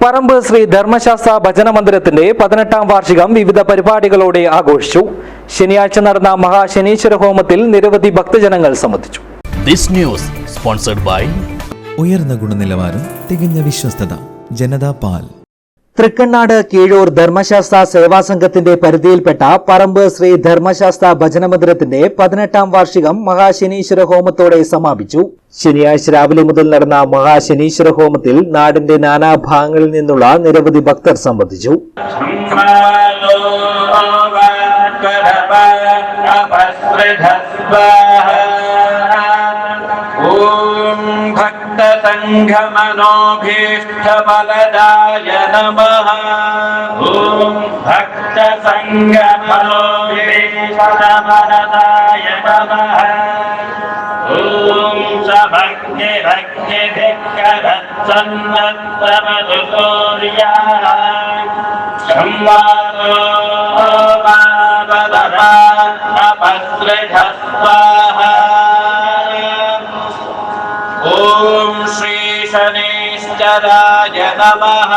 പറമ്പ് ശ്രീ ധർമ്മശാസ്ത്ര ഭജന മന്ദിരത്തിന്റെ 18ാം വാർഷികം വിവിധ പരിപാടികളോടെ ആഘോഷിച്ചു. ശനിയാഴ്ച നടന്ന മഹാശനീശ്വര ഹോമത്തിൽ നിരവധി ഭക്തജനങ്ങൾ സംബന്ധിച്ചു. This news sponsored by ഉയർന്ന ഗുണനിലവാരം, തികഞ്ഞ വിശ്വസ്തത, ജനതാ പാൽ. തൃക്കണ്ണാട് കീഴൂർ ധർമ്മശാസ്ത്ര സേവാ സംഘത്തിന്റെ പരിധിയിൽപ്പെട്ട പറമ്പ് ശ്രീ ധർമ്മശാസ്ത്ര ഭജന മന്ദിരത്തിന്റെ 18ാം വാർഷികം മഹാശനീശ്വര ഹോമത്തോടെ സമാപിച്ചു. ശനിയാഴ്ച രാവിലെ മുതൽ നടന്ന മഹാശനീശ്വര ഹോമത്തിൽ നാടിന്റെ നാനാഭാഗങ്ങളിൽ നിന്നുള്ള നിരവധി ഭക്തർ സംബന്ധിച്ചു. भक्तसंघमनोभीष्टफलदाय नमः। ॐ भक्तसंघमनोभीष्टफलदाय नमः। ॐ सभक्तिभक्तिभिक्करत्सन्नत्तमधुसूर्याः संवादो मावदपापस्पृधस्वाहा। ॐ श्री शनैश्चराय नमः।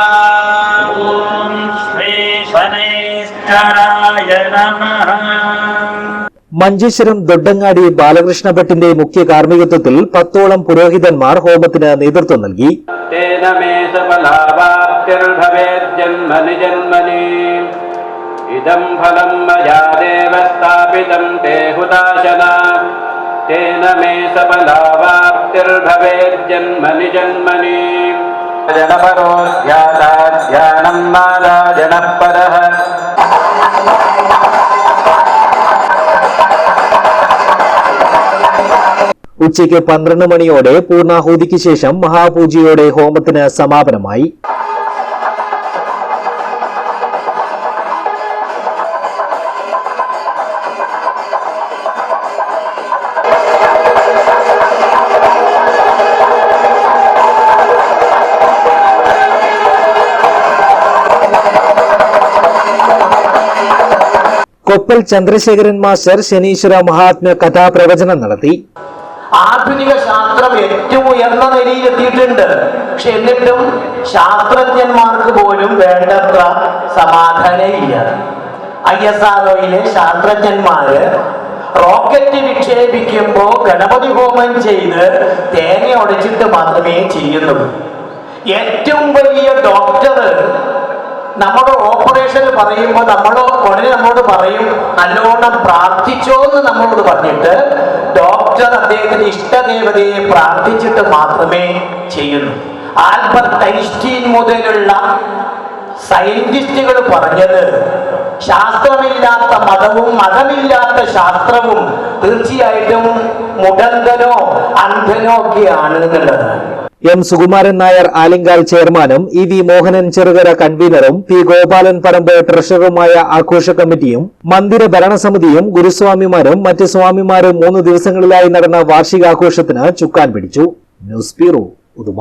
ॐ श्री शनैश्चराय नमः. മഞ്ചേശ്വരം ദൊഡ്ഡങ്ങാടി ബാലകൃഷ്ണ ഭട്ടിന്റെ മുഖ്യ കാർമ്മികത്വത്തിൽ 10ഓളം പുരോഹിതന്മാർ ഹോമത്തിന് നേതൃത്വം നൽകി. ഇദം ഫലം മയാ ദേവസ്ഥാപിതം തേ ഹുദാശന തേന മേ സഫലാവാപ്തിർഭവേജ്ജന്മനി ജന്മനി. ജനപരോ ധ്യാനം മാതാ ജനപരഃ. ഉച്ചയ്ക്ക് 12 മണിയോടെ പൂർണ്ണാഹൂതിക്ക് ശേഷം മഹാപൂജയോടെ ഹോമത്തിന് സമാപനമായി. കൊപ്പൽ ചന്ദ്രശേഖരൻ മാസ്റ്റർ ശനീശ്വര മഹാത്മ്യ കഥാപ്രവചനം നടത്തി. ആധുനിക ശാസ്ത്രം ഏറ്റവും ഉയർന്ന നിലയിലെത്തിയിട്ടുണ്ട്. പക്ഷെ എന്നിട്ടും ശാസ്ത്രജ്ഞന്മാർക്ക് പോലും വേണ്ടത്ര സമാധാനമില്ല. ISROയിലെ ശാസ്ത്രജ്ഞന്മാര് റോക്കറ്റ് വിക്ഷേപിക്കുമ്പോൾ ഗണപതി ഹോമം ചെയ്ത് തേങ്ങ ഉടച്ചിട്ട് മാത്രമേ ചെയ്യുന്നുള്ളൂ. ഏറ്റവും വലിയ ഡോക്ടർ നമ്മുടെ ഓപ്പറേഷൻ പറയുമ്പോൾ ഉടനെ നമ്മളോട് പറയും നല്ലോണം പ്രാർത്ഥിച്ചോ എന്ന് നമ്മളോട് പറഞ്ഞിട്ട് ഡോക്ടർ അദ്ദേഹത്തിന്റെ ഇഷ്ടദേവതയെ പ്രാർത്ഥിച്ചിട്ട് മാത്രമേ ചെയ്യുന്നു. ആൽബർട്ട് ഐൻസ്റ്റീൻ മുതലുള്ള സയന്റിസ്റ്റുകൾ പറഞ്ഞത് ശാസ്ത്രമില്ലാത്ത മതവും മതമില്ലാത്ത ശാസ്ത്രവും തീർച്ചയായിട്ടും മുടന്തനോ അന്ധനോ ഒക്കെയാണ് എന്നുള്ളത്. എം സുകുമാരൻ നായർ ആലിങ്കാൽ ചെയർമാനും EV മോഹനൻ ചെറുകര കൺവീനറും P ഗോപാലൻ പറമ്പ് ട്രഷററുമായ ആഘോഷ കമ്മിറ്റിയും മന്ദിര ഭരണസമിതിയും ഗുരുസ്വാമിമാരും മറ്റ് സ്വാമിമാരും 3 ദിവസങ്ങളിലായി നടന്ന വാർഷികാഘോഷത്തിന് ചുക്കാൻ പിടിച്ചു. News bureau, Uduma.